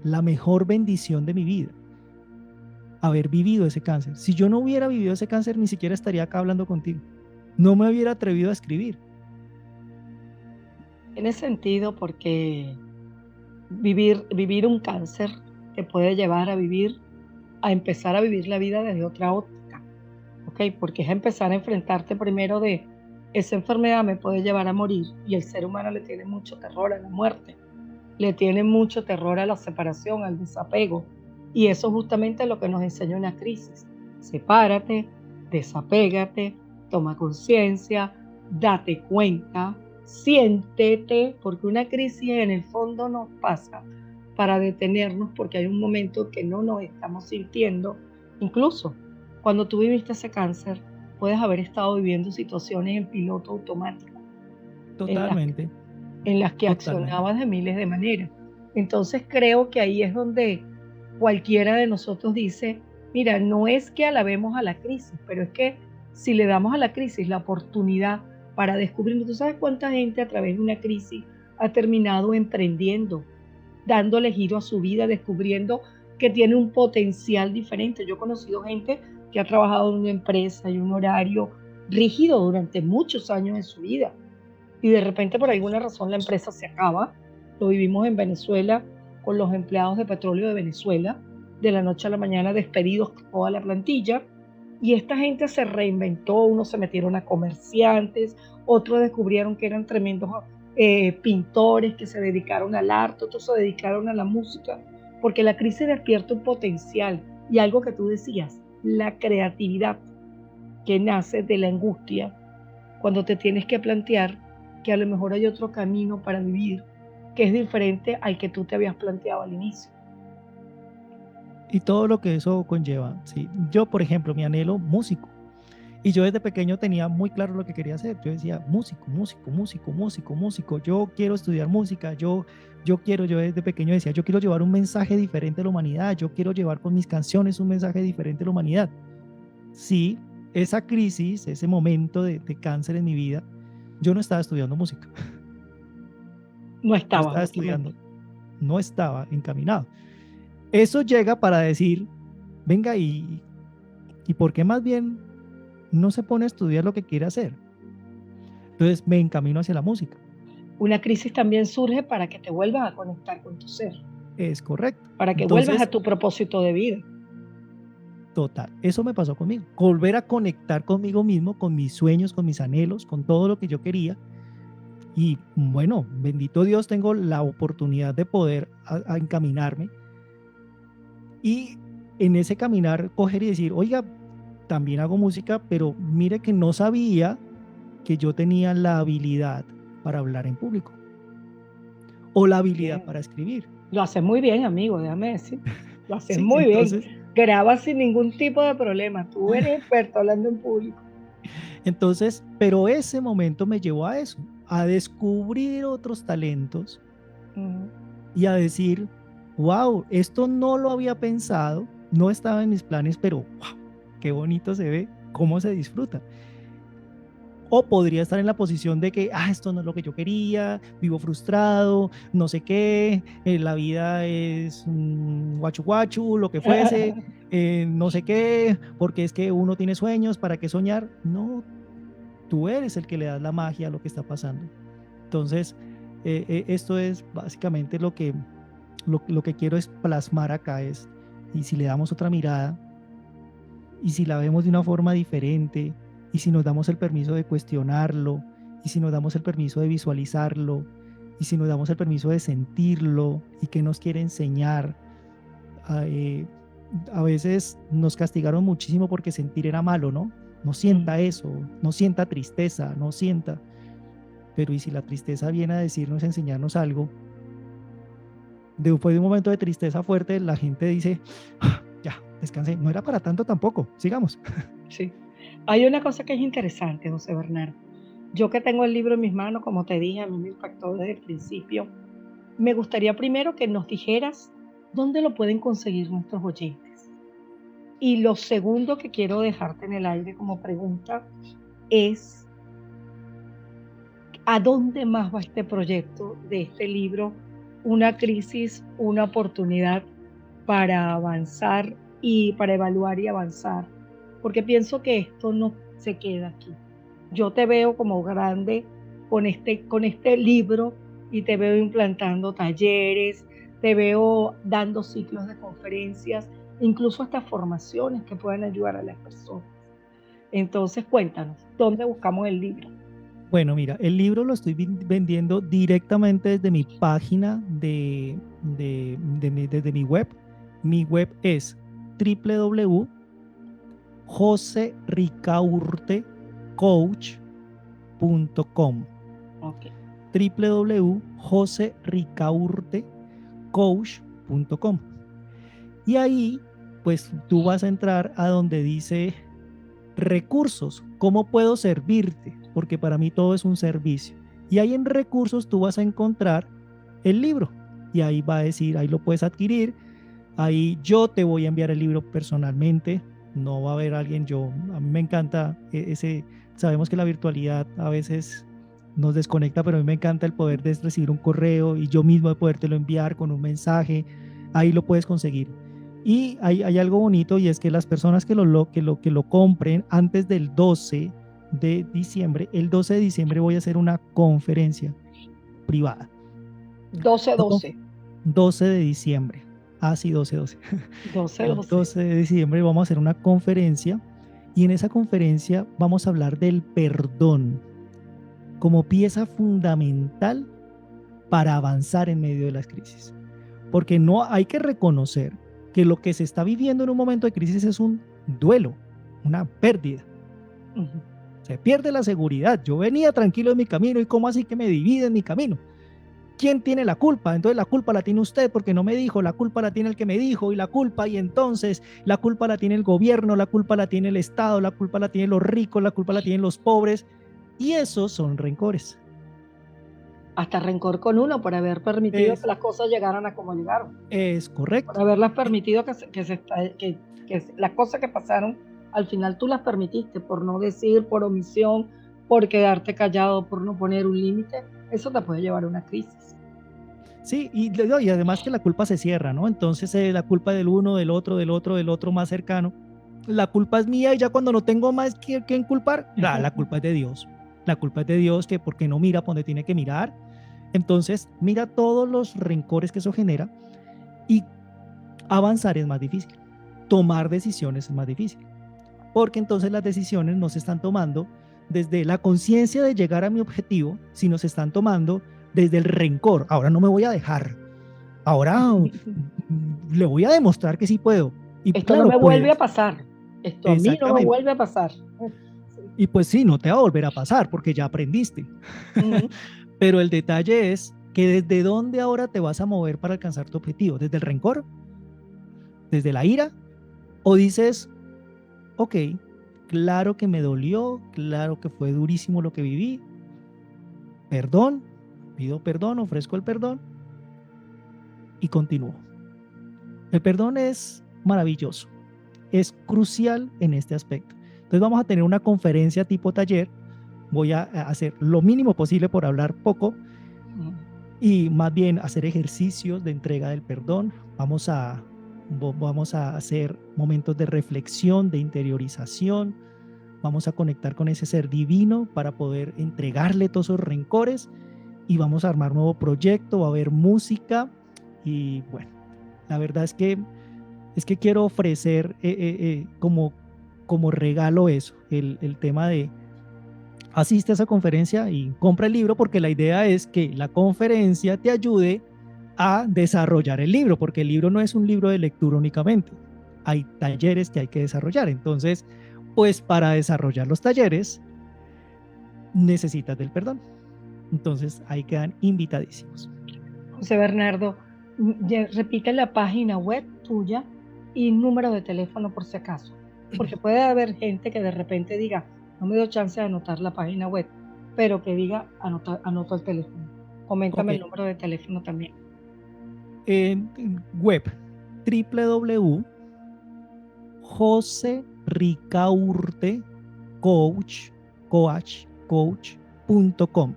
la mejor bendición de mi vida, haber vivido ese cáncer. Si yo no hubiera vivido ese cáncer, ni siquiera estaría acá hablando contigo. No me hubiera atrevido a escribir. Tiene sentido porque vivir un cáncer te puede llevar a empezar a vivir la vida desde otra óptica, ¿ok? Porque es empezar a enfrentarte primero de esa enfermedad me puede llevar a morir y el ser humano le tiene mucho terror a la muerte, le tiene mucho terror a la separación, al desapego. Y eso justamente es lo que nos enseña una crisis. Sepárate, desapégate, toma conciencia, date cuenta, siéntete, porque una crisis en el fondo nos pasa para detenernos porque hay un momento que no nos estamos sintiendo. Incluso cuando tú viviste ese cáncer, puedes haber estado viviendo situaciones en piloto automático, en las Totalmente, en las que totalmente. accionabas de miles de maneras. Entonces creo que ahí es donde cualquiera de nosotros dice, mira, no es que alabemos a la crisis, pero es que si le damos a la crisis la oportunidad para descubrir, ¿tú sabes cuánta gente a través de una crisis ha terminado emprendiendo, dándole giro a su vida, descubriendo que tiene un potencial diferente? Yo he conocido gente que ha trabajado en una empresa y un horario rígido durante muchos años de su vida y de repente por alguna razón la empresa se acaba. Lo vivimos en Venezuela con los empleados de petróleo de Venezuela, de la noche a la mañana despedidos toda la plantilla y esta gente se reinventó, unos se metieron a comerciantes, otros descubrieron que eran tremendos pintores que se dedicaron al arte, otros se dedicaron a la música, porque la crisis despierta un potencial y algo que tú decías, la creatividad que nace de la angustia cuando te tienes que plantear que a lo mejor hay otro camino para vivir que es diferente al que tú te habías planteado al inicio. Y todo lo que eso conlleva. ¿Sí? Yo, por ejemplo, mi anhelo músico. Y yo desde pequeño tenía muy claro lo que quería hacer. Yo decía, músico, músico, músico, músico, músico. Yo quiero estudiar música. Yo desde pequeño decía, yo quiero llevar un mensaje diferente a la humanidad. Yo quiero llevar con mis canciones un mensaje diferente a la humanidad. Sí, esa crisis, ese momento de cáncer en mi vida, yo no estaba estudiando música. No No estabas estaba justamente. estudiando, no estaba encaminado. Eso llega para decir, venga, ¿y por qué más bien no se pone a estudiar lo que quiere hacer? Entonces me encamino hacia la música. Una crisis también surge para que te vuelvas a conectar con tu ser, Es correcto. para que vuelvas Entonces, a tu propósito de vida. total, eso me pasó conmigo. Volver a conectar conmigo mismo, con mis sueños, con mis anhelos, con todo lo que yo quería. Y bueno, bendito Dios, tengo la oportunidad de poder a encaminarme. Y en ese caminar, coger y decir, oiga, también hago música, pero mire que no sabía que yo tenía la habilidad para hablar en público o la habilidad Bien. para escribir. Lo haces muy bien, amigo, déjame decir. Lo haces Sí, muy bien. entonces, Grabas sin ningún tipo de problema. Tú eres experto hablando en público. pero ese momento me llevó a eso, a descubrir otros talentos Ujú. y a decir, wow, esto no lo había pensado, no estaba en mis planes, pero wow, qué bonito se ve, cómo se disfruta. O podría estar en la posición de que, esto no es lo que yo quería, vivo frustrado, no sé qué, la vida es guachu guachu, lo que fuese, no sé qué, porque es que uno tiene sueños, ¿para qué soñar? No, tú eres el que le das la magia a lo que está pasando. Entonces, esto es básicamente lo que quiero es plasmar acá es, y si le damos otra mirada, y si la vemos de una forma diferente, y si nos damos el permiso de cuestionarlo, y si nos damos el permiso de visualizarlo, y si nos damos el permiso de sentirlo, y qué nos quiere enseñar. A veces nos castigaron muchísimo porque sentir era malo, ¿no? No sienta eso, no sienta tristeza, no sienta. Pero ¿y si la tristeza viene a decirnos, a enseñarnos algo? Después de un momento de tristeza fuerte, la gente dice, ya, descansé, no era para tanto tampoco, sigamos. Sí. Hay una cosa que es interesante, José Bernardo. Yo que tengo el libro en mis manos, como te dije, a mí me impactó desde el principio. Me gustaría primero que nos dijeras dónde lo pueden conseguir nuestros oyentes. Y lo segundo que quiero dejarte en el aire como pregunta es, ¿a dónde más va este proyecto de este libro? Una crisis, una oportunidad para avanzar y para evaluar y avanzar. Porque pienso que esto no se queda aquí. Yo te veo como grande con este libro y te veo implantando talleres, te veo dando ciclos de conferencias, incluso hasta formaciones que puedan ayudar a las personas. Entonces, cuéntanos, ¿dónde buscamos el libro? Bueno, mira, el libro lo estoy vendiendo directamente desde mi página desde mi web. Mi web es www.josericaurtecoach.com. Okay. www.josericaurtecoach.com. Y ahí, pues tú vas a entrar a donde dice recursos, ¿cómo puedo servirte? Porque para mí todo es un servicio. Y ahí en recursos tú vas a encontrar el libro. Y ahí va a decir, ahí lo puedes adquirir. Ahí yo te voy a enviar el libro personalmente. No va a haber alguien, a mí me encanta sabemos que la virtualidad a veces nos desconecta, pero a mí me encanta el poder de recibir un correo y yo mismo de podértelo enviar con un mensaje. Ahí lo puedes conseguir. Y hay algo bonito y es que las personas que lo compren antes del 12 de diciembre, el 12 de diciembre voy a hacer una conferencia privada. 12-12. 12 de diciembre. Sí, 12-12. 12-12. El 12 de diciembre vamos a hacer una conferencia y en esa conferencia vamos a hablar del perdón como pieza fundamental para avanzar en medio de las crisis. Porque no hay que reconocer que lo que se está viviendo en un momento de crisis es un duelo, una pérdida. Se pierde la seguridad. Yo venía tranquilo en mi camino y ¿cómo así que me dividen mi camino? ¿quién tiene la culpa? Entonces la culpa la tiene usted porque no me dijo, la culpa la tiene el que me dijo, y la culpa, y entonces la culpa la tiene el gobierno, la culpa la tiene el Estado, la culpa la tienen los ricos, la culpa la tienen los pobres, y esos son rencores. Hasta rencor con uno por haber permitido que Es, las cosas llegaran a como llegaron, es por correcto. haberlas permitido que las cosas que pasaron, al final tú las permitiste por no decir, por omisión, por quedarte callado, por no poner un límite. Eso te puede llevar a una crisis. Sí, y además que la culpa se cierra, ¿no? Entonces la culpa del uno, del otro, del otro, del otro más cercano. La culpa es mía y ya cuando no tengo más que inculpar, la culpa es de Dios. La culpa es de Dios que porque no mira por donde tiene que mirar. Entonces, mira todos los rencores que eso genera y avanzar es más difícil. Tomar decisiones es más difícil. Porque entonces las decisiones no se están tomando desde la conciencia de llegar a mi objetivo, sino se están tomando desde el rencor. Ahora no me voy a dejar. Ahora le voy a demostrar que sí puedo. Y Esto no claro, me vuelve a pues, pasar. Esto a mí no me exactamente. vuelve a pasar. Sí. Y pues sí, no te va a volver a pasar porque ya aprendiste. Ujú. Pero el detalle es que desde dónde ahora te vas a mover para alcanzar tu objetivo. ¿Desde el rencor? ¿Desde la ira? ¿O dices, ok, claro que me dolió, claro que fue durísimo lo que viví, perdón, pido perdón, ofrezco el perdón y continúo? El perdón es maravilloso, es crucial en este aspecto. Entonces vamos a tener una conferencia tipo taller, voy a hacer lo mínimo posible por hablar poco y más bien hacer ejercicios de entrega del perdón. Vamos a hacer momentos de reflexión, de interiorización. Vamos a conectar con ese ser divino para poder entregarle todos esos rencores y vamos a armar un nuevo proyecto, va a haber música y bueno, la verdad es que quiero ofrecer como regalo eso, el tema de asiste a esa conferencia y compra el libro porque la idea es que la conferencia te ayude a desarrollar el libro, porque el libro no es un libro de lectura únicamente, hay talleres que hay que desarrollar. Entonces, pues para desarrollar los talleres necesitas del perdón. Entonces, ahí quedan invitadísimos. José Bernardo, repite la página web tuya y número de teléfono por si acaso, porque puede haber gente que de repente diga, no me dio chance de anotar la página web, pero que diga, anoto el teléfono. Ok, Coméntame el número de teléfono también. en web www.josericaurtecoach.com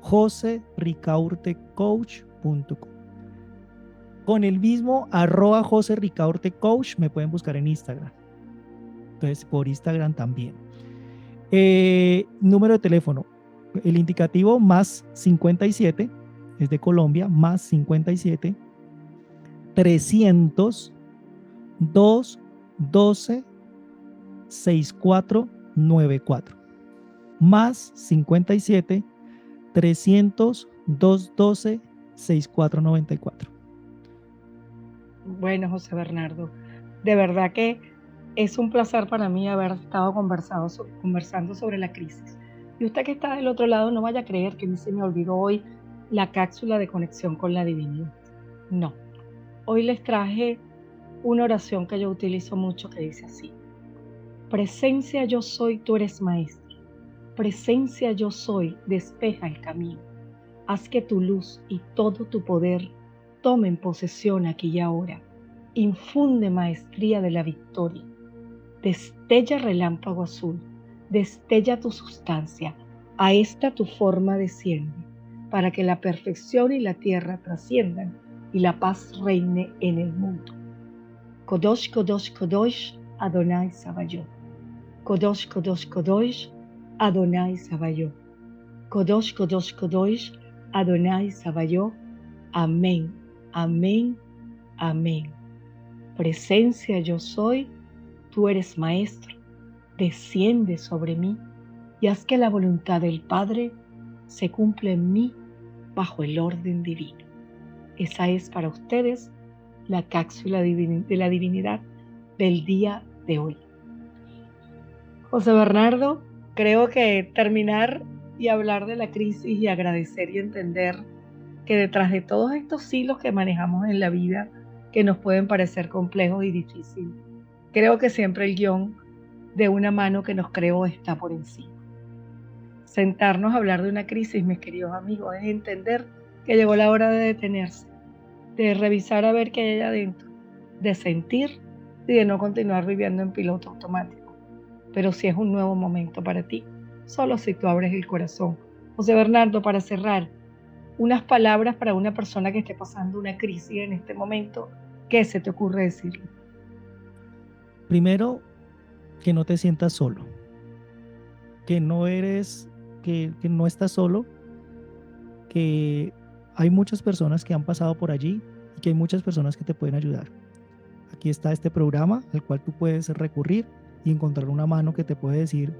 josericaurtecoach.com. Con el mismo @josericaurtecoach me pueden buscar en Instagram. Entonces, por Instagram también. Número de teléfono, el indicativo más 57, es de Colombia, más 57 300 212 6494. Más 57 300 212 6494. Bueno, José Bernardo, de verdad que es un placer para mí haber estado conversando sobre la crisis. Y usted que está del otro lado, no vaya a creer que a mí se me olvidó hoy la cápsula de conexión con la divinidad. No, hoy les traje una oración que yo utilizo mucho que dice así: presencia yo soy, tú eres maestro. Presencia yo soy, despeja el camino. Haz que tu luz y todo tu poder tomen posesión aquí y ahora. Infunde maestría de la victoria. Destella relámpago azul. Destella tu sustancia. A esta tu forma desciende, para que la perfección y la tierra trasciendan y la paz reine en el mundo. Kodosh, Kodosh, Kodosh, Adonai Sabayot. Kodosh, Kodosh, Kodosh, Adonai Sabayot. Kodosh, Kodosh, Kodosh, Adonai Sabayot. Amén, amén, amén. Presencia yo soy, tú eres maestro. Desciende sobre mí y haz que la voluntad del Padre se cumpla en mí bajo el orden divino. Esa es para ustedes la cápsula de la divinidad del día de hoy. José Bernardo, creo que terminar y hablar de la crisis y agradecer y entender que detrás de todos estos hilos que manejamos en la vida, que nos pueden parecer complejos y difíciles, creo que siempre el guión de una mano que nos creó está por encima. Sentarnos a hablar de una crisis, mis queridos amigos, es entender que llegó la hora de detenerse, de revisar a ver qué hay allá adentro, de sentir y de no continuar viviendo en piloto automático. Pero si es un nuevo momento para ti, solo si tú abres el corazón. José Bernardo, para cerrar, unas palabras para una persona que esté pasando una crisis en este momento, ¿qué se te ocurre decirle? Primero, que no te sientas solo, que no estás solo, que hay muchas personas que han pasado por allí y que hay muchas personas que te pueden ayudar. Aquí está este programa al cual tú puedes recurrir y encontrar una mano que te puede decir,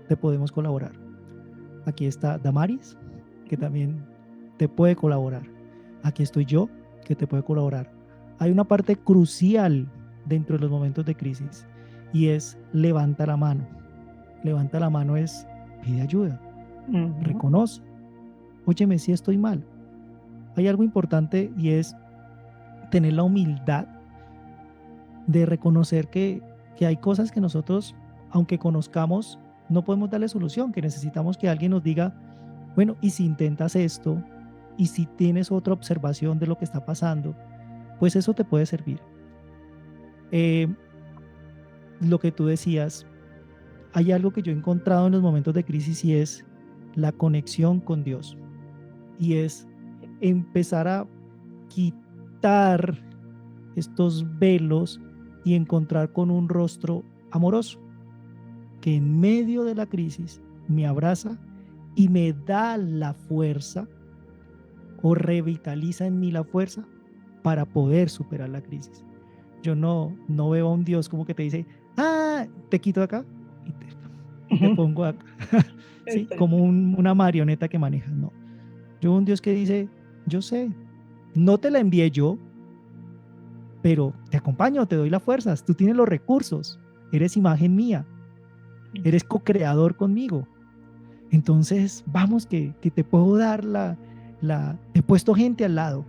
te podemos colaborar. Aquí está Damaris, que también te puede colaborar. Aquí estoy yo, que te puede colaborar. Hay una parte crucial dentro de los momentos de crisis y es levanta la mano. Levanta la mano es pide ayuda, reconoce. Óyeme, si estoy mal. Hay algo importante y es tener la humildad de reconocer que hay cosas que nosotros, aunque conozcamos, no podemos darle solución, que necesitamos que alguien nos diga, bueno, y si intentas esto, y si tienes otra observación de lo que está pasando, pues eso te puede servir. Lo que tú decías, hay algo que yo he encontrado en los momentos de crisis y es la conexión con Dios. Y es empezar a quitar estos velos y encontrar con un rostro amoroso que en medio de la crisis me abraza y me da la fuerza o revitaliza en mí la fuerza para poder superar la crisis. Yo no veo a un Dios como que te dice, te quito acá y te pongo acá. ¿Sí? Como una marioneta que manejas. No. Yo veo un Dios que dice, yo sé, no te la envié yo, pero te acompaño, te doy las fuerzas, tú tienes los recursos, eres imagen mía, eres co-creador conmigo. Entonces, vamos, que te puedo dar he puesto gente al lado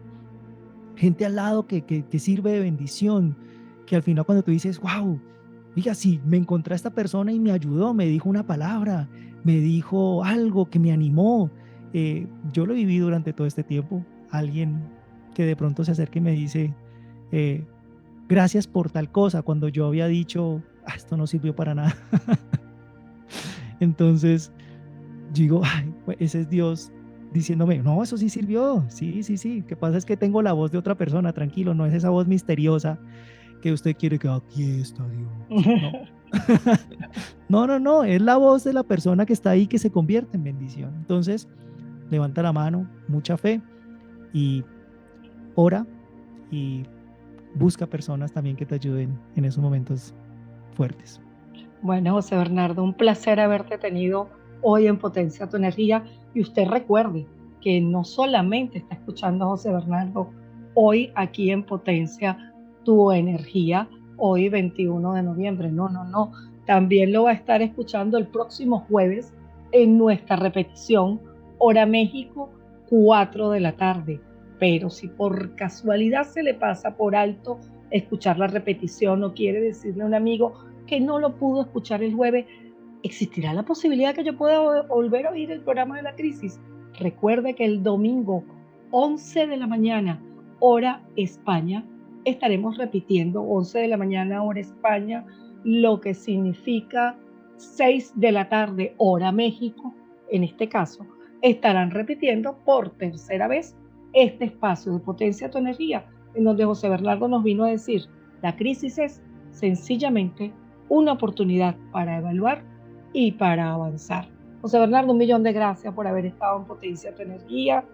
que sirve de bendición, que al final cuando tú dices, wow, diga, sí, me encontré a esta persona y me ayudó, me dijo una palabra, me dijo algo que me animó. Yo lo viví durante todo este tiempo, alguien que de pronto se acerca y me dice, gracias por tal cosa, cuando yo había dicho, esto no sirvió para nada. Entonces, digo, pues ese es Dios diciéndome, no, eso sí sirvió, sí. Lo que pasa es que tengo la voz de otra persona, tranquilo, no es esa voz misteriosa que usted quiere que aquí está Dios. No, es la voz de la persona que está ahí que se convierte en bendición. Entonces, levanta la mano, mucha fe y ora y busca personas también que te ayuden en esos momentos fuertes. Bueno, José Bernardo, un placer haberte tenido hoy en Potencia tu Energía. Y usted recuerde que no solamente está escuchando a José Bernardo hoy aquí en Potencia tu Energía, hoy 21 de noviembre. No. También lo va a estar escuchando el próximo jueves en nuestra repetición, hora México, 4 de la tarde. Pero si por casualidad se le pasa por alto escuchar la repetición o quiere decirle a un amigo que no lo pudo escuchar el jueves, ¿existirá la posibilidad que yo pueda volver a oír el programa de la crisis? Recuerde que el domingo 11 de la mañana, hora España, estaremos repitiendo 11 de la mañana, hora España, lo que significa 6 de la tarde, hora México. En este caso, estarán repitiendo por tercera vez este espacio de Potencia tu Energía, en donde José Bernardo nos vino a decir, la crisis es sencillamente una oportunidad para evaluar y para avanzar. José Bernardo, 1.000.000 de gracias por haber estado en Potencia tu Energía,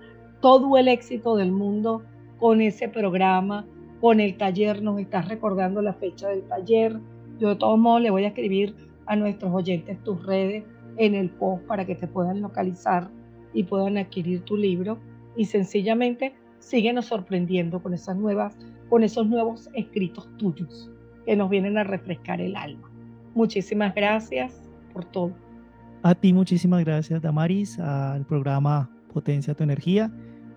todo el éxito del mundo con ese programa, con el taller, nos estás recordando la fecha del taller. Yo de todos modos le voy a escribir a nuestros oyentes tus redes en el post para que te puedan localizar y puedan adquirir tu libro y sencillamente síguenos sorprendiendo con esos nuevos escritos tuyos que nos vienen a refrescar el alma. Muchísimas gracias por todo. A ti muchísimas gracias, Damaris, al programa Potencia tu Energía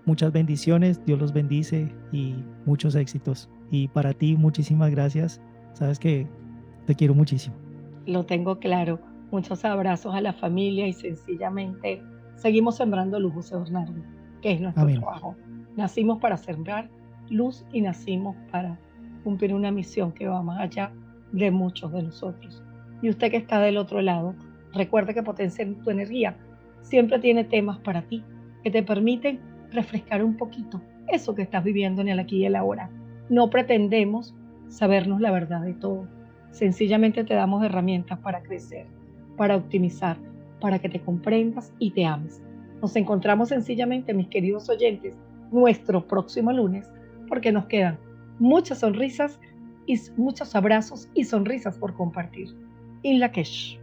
Muchas bendiciones, Dios los bendice y muchos éxitos. Y para ti, muchísimas gracias. Sabes que te quiero muchísimo. Lo tengo claro. Muchos abrazos a la familia y sencillamente seguimos sembrando luz, José Bernardo, que es nuestro Amén. trabajo. Nacimos para sembrar luz y nacimos para cumplir una misión que va más allá de muchos de nosotros. Y usted que está del otro lado, recuerde que Potencia tu Energía siempre tiene temas para ti que te permiten refrescar un poquito eso que estás viviendo en el aquí y el ahora. No pretendemos sabernos la verdad de todo. Sencillamente te damos herramientas para crecer, para optimizar, para que te comprendas y te ames. Nos encontramos sencillamente, mis queridos oyentes, nuestro próximo lunes, porque nos quedan muchas sonrisas y muchos abrazos y sonrisas por compartir. In Lakesh.